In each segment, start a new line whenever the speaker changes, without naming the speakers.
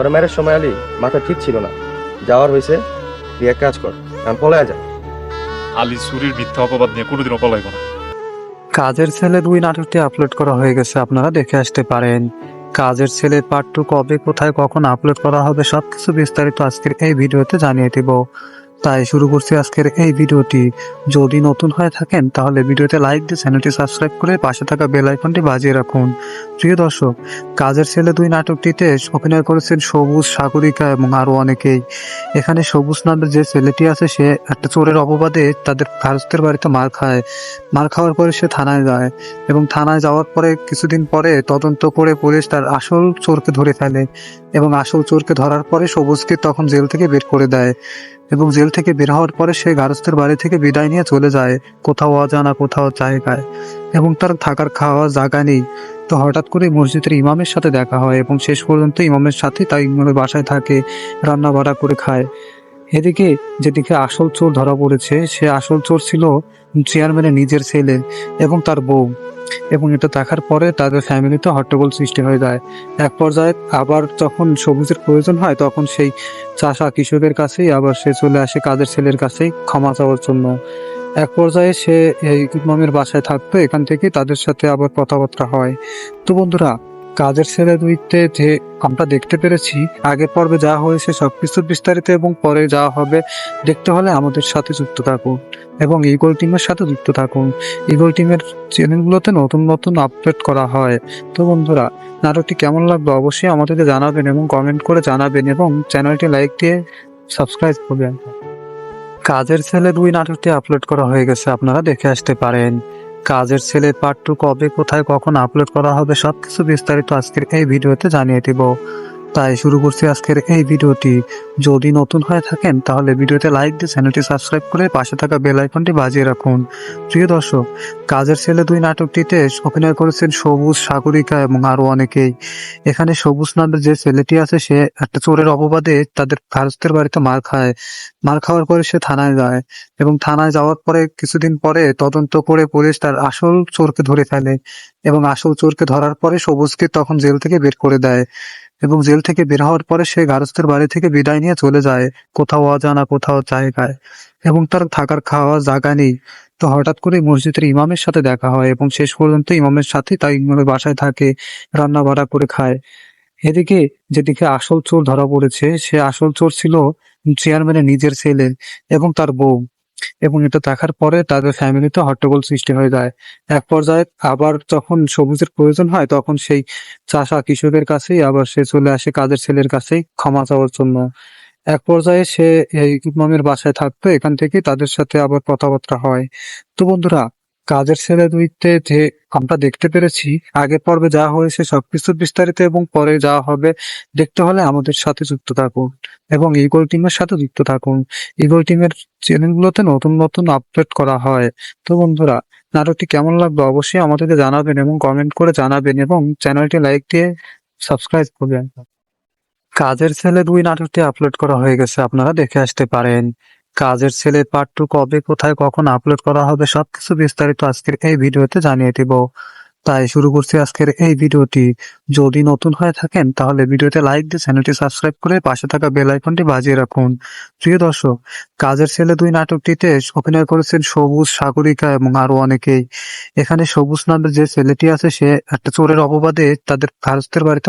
তোর মেয়ের সময় আলী মাথা ঠিক ছিল না, যাওয়ার হয়েছে, তুই এক কাজ কর, আমি পলায় যা।
আলী চুরির মিথ্যা অপবাদ নিয়ে কোনোদিনও পলাইব না।
কাজের ছেলে 2 নাটকটি আপলোড করা হয়ে গেছে, আপনারা দেখে আসতে পারেন। কাজের ছেলে পার্ট 2 কবে, কোথায়, কখন আপলোড করা হবে সবকিছু বিস্তারিত আজকের এই ভিডিওতে জানিয়ে দিব। তাই শুরু করছি আজকের এই ভিডিওটি। যদি নতুন হয়ে থাকেন তাহলে ভিডিওতে লাইক দিয়ে চ্যানেলটি সাবস্ক্রাইব করে পাশে থাকা বেল আইকনটি বাজিয়ে রাখুন। প্রিয় দর্শক, কাজের ছেলে 2 নাটকটিতে অভিনয় করেছেন সবুজ, সাগরিকা এবং আরো অনেকেই। এখানে সবুজ নামের যে ছেলেটি আছে সে একটা চোরের অপবাদে তাদের ভারতের বাড়িতে মার খাওয়ার পরে সে থানায় যায় এবং থানায় যাওয়ার পরে কিছুদিন পরে তদন্ত করে পুলিশ তার আসল চোরকে ধরে ফেলে এবং আসল চোরকে ধরার পরে সবুজকে তখন জেল থেকে বের করে দেয় এবং জেল থেকে বের হওয়ার পরে সে গারস্থের বাড়ি থেকে বিদায় নিয়ে চলে যায় কোথাও অজানা কোথাও জায়গায় এবং তার থাকার খাওয়া জায়গা নেই। তো হঠাৎ করে মসজিদের ইমামের সাথে দেখা হয় এবং শেষ পর্যন্ত ইমামের সাথে তাই ইমামের বাসায় থাকে, রান্না বাড়া করে খায়। এদিকে যেদিকে আসল চোর ধরা পড়েছে সে আসল চোর ছিল চেয়ারম্যানের নিজের ছেলে এবং তার বউ, এবং এটা দেখার পরে তাদের ফ্যামিলিতে হট্টগোল সৃষ্টি হয়ে যায়। এক পর্যায়ে আবার যখন সবুজের প্রয়োজন হয় তখন সেই চাষা কৃষকের কাছেই আবার সে চলে আসে কাজের ছেলের কাছেই ক্ষমা চাওয়ার জন্য। এক পর্যায়ে সে এই ইমামের বাসায় থাকতো, এখান থেকে তাদের সাথে আবার কথাবার্তা হয়। তো বন্ধুরা, কাজের ছেলে 2-তে যে আমরা দেখতে পেরেছি, আগের পর্বে যা হয়েছে সবকিছু বিস্তারিত এবং পরে যা হবে দেখতে হলে আমাদের সাথে যুক্ত থাকুন এবং ইগল টিমের সাথে যুক্ত থাকুন। ইগল টিমের চ্যানেলগুলোতে নতুন নতুন আপডেট করা হয়। তো বন্ধুরা, নাটকটি কেমন লাগলো অবশ্যই আমাদেরকে জানাবেন এবং কমেন্ট করে জানাবেন এবং চ্যানেলটি লাইক দিয়ে সাবস্ক্রাইব করবেন। কাজের ছেলে 2 নাটকটি আপলোড করা হয়ে গেছে, আপনারা দেখে আসতে পারেন। কাজের ছেলে পার্ট 2 কবে, কোথায়, কখন আপলোড করা হবে সবকিছু বিস্তারিত আজকের এই ভিডিওতে জানিয়ে দিব। তাই শুরু করছি আজকের এই ভিডিওটি। যদি নতুন হয়ে থাকেন তাহলে ভিডিওতে লাইক দিয়ে চ্যানেলটি সাবস্ক্রাইব করে পাশে থাকা বেল আইকনটি বাজিয়ে রাখুন। প্রিয় দর্শক, কাজের ছেলে 2 নাটকটিতে অভিনয় করেছেন সবুজ, সাগরিকা এবং আরো অনেকেই। এখানে সবুজ নামের যে ছেলেটি আছে সে একটা চোরের অপবাদে তাদের ভারতের বাড়িতে মার খাওয়ার পরে সে থানায় যায় এবং থানায় যাওয়ার পরে কিছুদিন পরে তদন্ত করে পুলিশ তার আসল চোরকে ধরে ফেলে এবং আসল চোরকে ধরার পরে সবুজকে তখন জেল থেকে বের করে দেয় এবং জেল থেকে বের হওয়ার পরে সে গারস্থের বাড়ি থেকে বিদায় নিয়ে চলে যায় কোথাও অজানা কোথাও জায়গায় এবং তার থাকার খাওয়া জায়গা নেই। তো হঠাৎ করে মসজিদের ইমামের সাথে দেখা হয় এবং শেষ পর্যন্ত ইমামের সাথে তাই ইমামের বাসায় থাকে, রান্না বাড়া করে খায়। এদিকে যেদিকে আসল চোর ধরা পড়েছে সে আসল চোর ছিল চেয়ারম্যানের নিজের ছেলে এবং তার বউ, এবং এটা দেখার পরে তাদের ফ্যামিলিতে হট্টগোল সৃষ্টি হয়ে যায়। এক পর্যায়ে আবার যখন সবুজের প্রয়োজন হয় তখন সেই চাষা কৃষকের কাছেই আবার সে চলে আসে কাজের ছেলের কাছেই ক্ষমা চাওয়ার জন্য। এক পর্যায়ে সে এই ইমামের বাসায় থাকতো, এখান থেকে তাদের সাথে আবার কথাবার্তা হয়। তো বন্ধুরা, কাজের ছেলে 2-তে যে আমরা দেখতে পেরেছি, আগের পর্বে যা হয়েছে সবকিছু বিস্তারিত এবং পরে যা হবে দেখতে হলে আমাদের সাথে যুক্ত থাকুন এবং ইগল টিমের সাথে যুক্ত থাকুন। ইগল টিমের চ্যানেলগুলোতে নতুন নতুন আপডেট করা হয়। তো বন্ধুরা, নাটকটি কেমন লাগলো অবশ্যই আমাদেরকে জানাবেন এবং কমেন্ট করে জানাবেন এবং চ্যানেলটি লাইক দিয়ে সাবস্ক্রাইব করবেন। কাজের ছেলে 2 নাটকটি আপলোড করা হয়ে গেছে, আপনারা দেখে আসতে পারেন। কাজের ছেলে পার্ট 2 কবে, কোথায়, কখন আপলোড করা হবে সবকিছু বিস্তারিত আজকের এই ভিডিওতে জানিয়ে দিব। তাই শুরু করছি আজকের এই ভিডিওটি। যদি নতুন হয়ে থাকেন তাহলে ভিডিওতে লাইক দিয়ে চ্যানেলটি সাবস্ক্রাইব করে পাশে থাকা বেল আইকনটি বাজিয়ে রাখুন। প্রিয় দর্শক, কাজের ছেলে 2 নাটকটিতে অভিনয় করেছেন সবুজ, সাগরিকা এবং আরো অনেকেই। এখানে সবুজ নামের যে ছেলেটি আছে সে একটা চোরের অপবাদে তাদের ভারতের বাড়িতে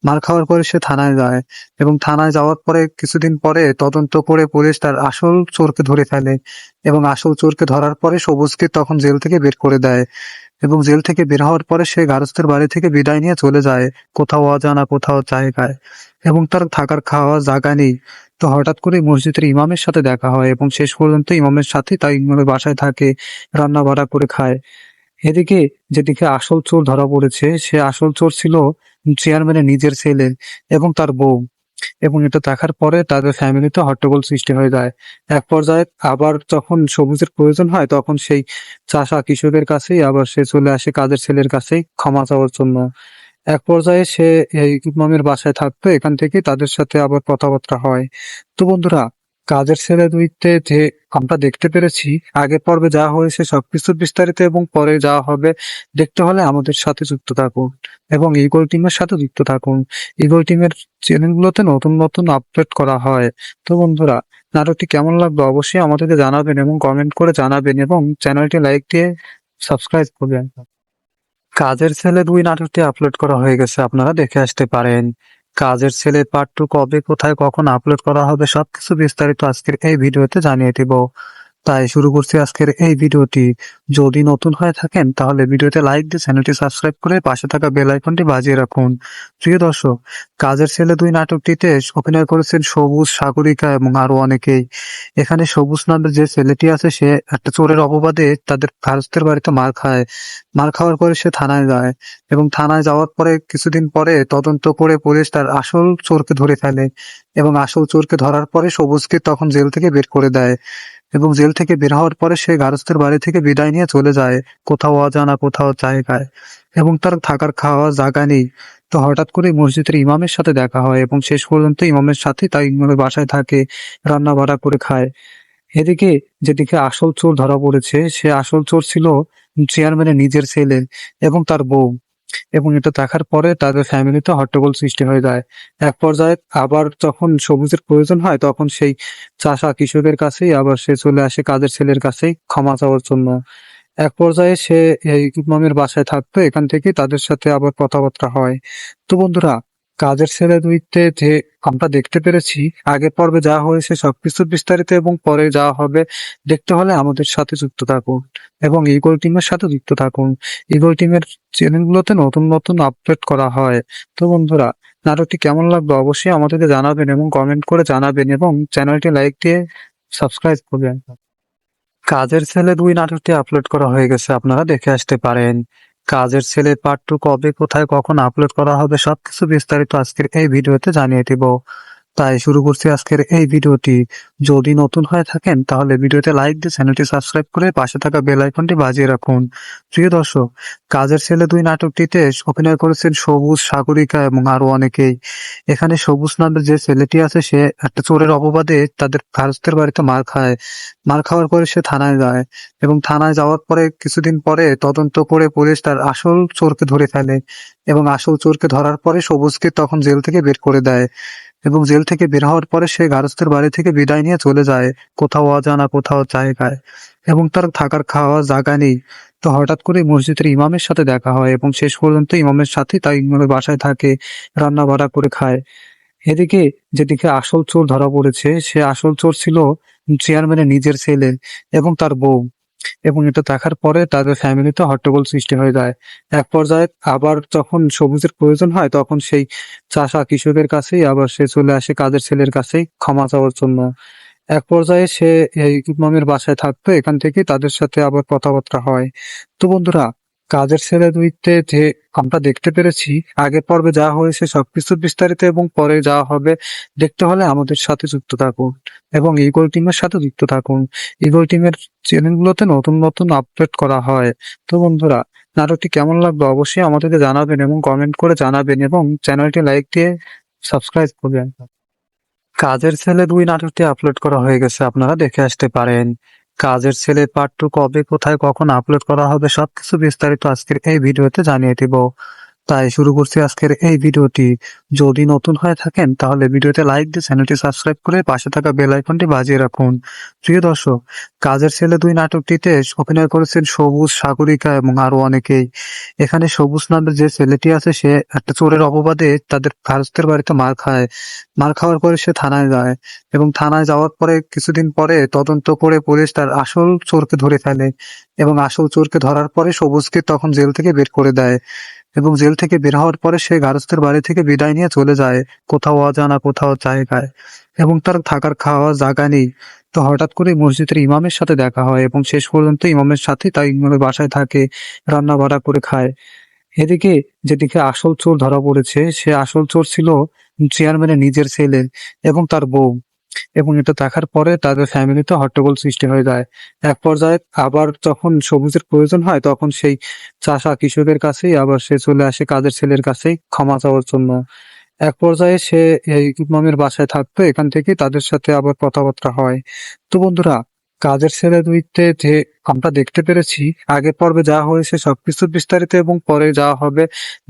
মার খাওয়ার পরে সে থানায় যায় এবং থানায় যাওয়ার পরে কিছুদিন পরে তদন্ত করে পুলিশ তার আসল চোরকে ধরে ফেলে এবং আসল চোরকে ধরার পরে সবুজকে তখন জেল থেকে বের করে দেয় এবং জেল থেকে বের হওয়ার পরে সে গারস্থের বাড়ি থেকে বিদায় নিয়ে চলে যায় কোথাও অজানা কোথাও জায়গায় এবং তার থাকার খাওয়া জায়গা নেই। তো হঠাৎ করে মসজিদের ইমামের সাথে দেখা হয় এবং শেষ পর্যন্ত ইমামের সাথে তাই ইমামের বাসায় থাকে, রান্না বাড়া করে খায়। এদিকে যেদিকে আসল চোর ধরা পড়েছে সে আসল চোর ছিল চেয়ারম্যানের নিজের ছেলে এবং তার বউ, এবং এটা দেখার পরে তাদের ফ্যামিলিতে হট্টগোল সৃষ্টি হয়ে যায়। এক পর্যায়ে আবার যখন সবুজের প্রয়োজন হয় তখন সেই চাষা কৃষকের কাছেই আবার সে চলে আসে কাজের ছেলের কাছেই ক্ষমা চাওয়ার জন্য। এক পর্যায়ে সে এই ইমামের বাসায় থাকতো, এখান থেকে তাদের সাথে আবার কথাবার্তা হয়। তো বন্ধুরা, কাজের ছেলে দুইতে যে আমরা দেখতে পেরেছি, আগের পর্বে যা হয়েছে সবকিছু বিস্তারিত এবং পরে যা হবে দেখতে হলে আমাদের সাথে যুক্ত থাকুন এবং ইগল টিমের সাথে যুক্ত থাকুন। ইগল টিমের চ্যানেলগুলোতে নতুন নতুন আপডেট করা হয়। তো বন্ধুরা, নাটকটি কেমন লাগলো অবশ্যই আমাদেরকে জানাবেন এবং কমেন্ট করে জানাবেন এবং চ্যানেলটি লাইক দিয়ে সাবস্ক্রাইব করবেন। কাজের ছেলে 2 নাটকটি আপলোড করা হয়ে গেছে, আপনারা দেখে আসতে পারেন। কাজের ছেলে পার্ট 2 কবে, কোথায়, কখন আপলোড করা হবে সবকিছু বিস্তারিত আজকের এই ভিডিওতে জানিয়ে দিব। তাই শুরু করছি আজকের এই ভিডিওটি। যদি নতুন হয়ে থাকেন তাহলে ভিডিওতে লাইক দিয়ে চ্যানেলটি সাবস্ক্রাইব করে পাশে থাকা বেল আইকনটি বাজিয়ে রাখুন। প্রিয় দর্শক, কাজের ছেলে 2 নাটকটিতে অভিনয় করেছেন সবুজ, সাগরিকা এবং আরো অনেকেই। এখানে সবুজ নামের যে ছেলেটি আছে সে একটা চোরের অপবাদে তাদের ভারতের বাড়িতে মার খায়। মার খাওয়ার পরে সে থানায় যায় এবং থানায় যাওয়ার পরে কিছুদিন পরে তদন্ত করে পুলিশ তার আসল চোরকে ধরে ফেলে এবং আসল চোরকে ধরার পরে সবুজকে তখন জেল থেকে বের করে দেয় এবং জেল থেকে বের হওয়ার পরে সে গারস্থের বাড়ি থেকে বিদায় নিয়ে চলে যায় কোথাও অজানা কোথাও জায়গায় এবং তার থাকার খাওয়ার জায়গা নেই। তো হঠাৎ করে মসজিদের ইমামের সাথে দেখা হয় এবং শেষ পর্যন্ত ইমামের সাথে তাই ইমামের বাসায় থাকে, রান্না বাড়া করে খায়। এদিকে যেদিকে আসল চোর ধরা পড়েছে সে আসল চোর ছিল চেয়ারম্যানের নিজের ছেলে এবং তার বউ। এবং এটা দেখার পরে তাদের ফ্যামিলিতে হট্টগোল সৃষ্টি হয়ে যায়। এক পর্যায়ে আবার যখন সবুজের প্রয়োজন হয় তখন সেই চাষা কৃষকের কাছেই আবার সে চলে আসে কাজের ছেলের কাছেই ক্ষমা চাওয়ার জন্য। এক পর্যায়ে সে এই ইমামের বাসায় থাকতো, এখান থেকে তাদের সাথে আবার কথাবার্তা হয়। তো বন্ধুরা, কাজের ছেলে দুইতে যে আমরা দেখতে পেরেছি, আগের পর্বে যা হয়েছে সবকিছু বিস্তারিত এবং পরে যা হবে দেখতে হলে আমাদের সাথে যুক্ত থাকুন এবং ইগল টিমের সাথে যুক্ত থাকুন। ইগল টিমের চ্যানেলগুলোতে নতুন নতুন আপডেট করা হয়। তো বন্ধুরা, নাটকটি কেমন লাগলো অবশ্যই আমাদেরকে জানাবেন এবং কমেন্ট করে জানাবেন এবং চ্যানেলটি লাইক দিয়ে সাবস্ক্রাইব করবেন। কাজের ছেলে 2 নাটকটি আপলোড করা হয়ে গেছে, আপনারা দেখে আসতে পারেন। কাজের ছেলে পার্ট 2 কবে, কোথায়, কখন আপলোড করা হবে সবকিছু বিস্তারিত আজকের এই ভিডিওতে জানিয়ে দিব। তাই শুরু করছি আজকের এই ভিডিওটি। যদি নতুন হয়ে থাকেন তাহলে ভিডিওতে লাইক দিয়ে চ্যানেলটি সাবস্ক্রাইব করে পাশে থাকা বেল আইকনটি বাজিয়ে রাখুন। প্রিয় দর্শক, কাজের ছেলে 2 নাটকটিতে অভিনয় করেছেন সবুজ, সাগরিকা এবং আরো অনেকেই। এখানে সবুজ নামের যে ছেলেটি আছে সে একটা চোরের অপবাদে তাদের ভারতের বাড়িতে মার খায়। মার খাওয়ার পরে সে থানায় যায় এবং থানায় যাওয়ার পরে কিছুদিন পরে তদন্ত করে পুলিশ তার আসল চোরকে ধরে ফেলে এবং আসল চোরকে ধরার পরে সবুজকে তখন জেল থেকে বের করে দেয় এবং জেল থেকে বের হওয়ার পরে সে গারস্থের বাড়ি থেকে বিদায় নিয়ে চলে যায় কোথাও অজানা কোথাও জায়গায় এবং তার থাকার খাওয়ার জায়গা নেই। তো হঠাৎ করে মসজিদের ইমামের সাথে দেখা হয় এবং শেষ পর্যন্ত ইমামের সাথে তাই ইমামের বাসায় থাকে, রান্না বাড়া করে খায়। এদিকে যেদিকে আসল চোর ধরা পড়েছে সে আসল চোর ছিল চেয়ারম্যানের নিজের ছেলে এবং তার বউ। এবং এটা দেখার পরে তাদের ফ্যামিলিতে হট্টগোল সৃষ্টি হয়ে যায়। এক পর্যায়ে আবার যখন সবুজের প্রয়োজন হয় তখন সেই চাষা কৃষকের কাছেই আবার সে চলে আসে কাজের ছেলের কাছেই ক্ষমা চাওয়ার জন্য। এক পর্যায়ে সে এই ইমামের বাসায় থাকতো, এখান থেকে তাদের সাথে আবার কথাবার্তা হয়। তো বন্ধুরা, কাজের ছেলে দুইতে যে আমরা দেখতে পেরেছি, আগের পর্বে যা হয়েছে সবকিছু বিস্তারিত এবং পরে যা হবে দেখতে হলে আমাদের সাথে যুক্ত থাকুন এবং ইগল টিমের সাথে যুক্ত থাকুন। ইগল টিমের চ্যানেলগুলোতে নতুন নতুন আপডেট করা হয়। তো বন্ধুরা, নাটকটি কেমন লাগলো অবশ্যই আমাদেরকে জানাবেন এবং কমেন্ট করে জানাবেন এবং চ্যানেলটি লাইক দিয়ে সাবস্ক্রাইব করবেন। কাজের ছেলে 2 নাটকটি আপলোড করা হয়ে গেছে, আপনারা দেখে আসতে পারেন। কাজের ছেলে পার্ট 2 কবে, কোথায়, কখন আপলোড করা হবে সবকিছু বিস্তারিত আজকের এই ভিডিওতে জানিয়ে দিব। তাই শুরু করছি আজকের এই ভিডিওটি। যদি নতুন হয়ে থাকেন তাহলে ভিডিওতে লাইক দিয়ে চ্যানেলটি সাবস্ক্রাইব করে পাশে থাকা বেল আইকনটি বাজিয়ে রাখুন। প্রিয় দর্শক, কাজের ছেলে 2 নাটকটিতে অভিনয় করেছেন সবুজ, সাগরিকা এবং আরো অনেকেই। এখানে সবুজ নামের যে ছেলেটি আছে সে একটা চোরের অপবাদে তাদের ভারতের বাড়িতে মার খায়। মার খাওয়ার পরে সে থানায় যায় এবং থানায় যাওয়ার পরে কিছুদিন পরে তদন্ত করে পুলিশ তার আসল চোরকে ধরে ফেলে এবং আসল চোরকে ধরার পরে সবুজকে তখন জেল থেকে বের করে দেয় এবং জেল থেকে বের হওয়ার পরে সে গারস্থের বাড়ি থেকে বিদায় নিয়ে চলে যায় কোথাও অজানা কোথাও জায়গায় এবং তার থাকার খাওয়ার জায়গা নেই। তো হঠাৎ করে মসজিদের ইমামের সাথে দেখা হয় এবং শেষ পর্যন্ত ইমামের সাথে তাই ইমামের বাসায় থাকে, রান্না বাড়া করে খায়। এদিকে যেদিকে আসল চোর ধরা পড়েছে সে আসল চোর ছিল চেয়ারম্যানের নিজের ছেলে এবং তার বউ। এবং এটা দেখার পরে তাদের ফ্যামিলিতে হট্টগোল সৃষ্টি হয়ে যায়। এক পর্যায়ে আবার যখন সবুজের প্রয়োজন হয় তখন সেই চাষা কৃষকের কাছেই আবার সে চলে আসে কাজের ছেলের কাছেই ক্ষমা চাওয়ার জন্য। এক পর্যায়ে সে এই ইমামের বাসায় থাকতো, এখান থেকে তাদের সাথে আবার কথাবার্তা হয়। তো বন্ধুরা, কাজের ছেলে দুইতে যে আমরা দেখতে পেরেছি, আগের পর্বে যা হয়েছে সবকিছু বিস্তারিত এবং পরে যা হবে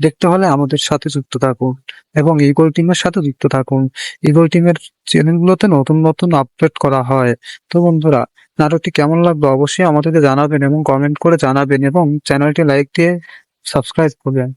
দেখতে হলে আমাদের সাথে যুক্ত থাকুন এবং ইগল টিমের সাথে যুক্ত থাকুন। ইগল টিমের চ্যানেলগুলোতে নতুন নতুন আপডেট করা হয়। তো বন্ধুরা, নাটকটি কেমন লাগলো অবশ্যই আমাদেরকে জানাবেন এবং কমেন্ট করে জানাবেন এবং চ্যানেলটি লাইক দিয়ে সাবস্ক্রাইব করবেন।